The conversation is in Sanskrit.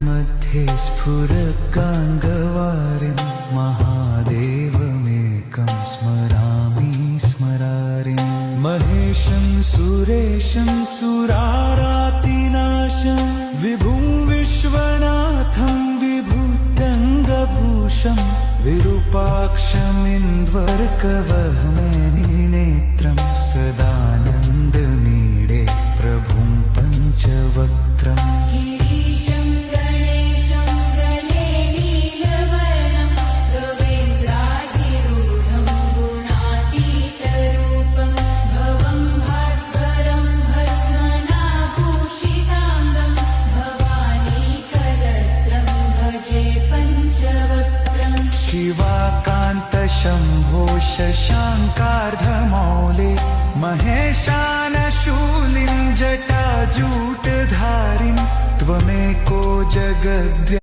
मध्ये स्फुरत्काङ्गवारिं महादेवमेकं स्मरारिं महेशं सुरेशं सुरारातिनाशं विभुं विश्वनाथं विभूत्यङ्गभूषं विरूपाक्षमिन्द्वर्कवहमेनिनेत्रं सदानन्दमीडे प्रभुं पञ्चवक्त्रम् शिवाकान्तशम्भो शशाङ्कार्धमौले महेशानशूलिं जटाजूटधारिं त्वमेको जगद्व्या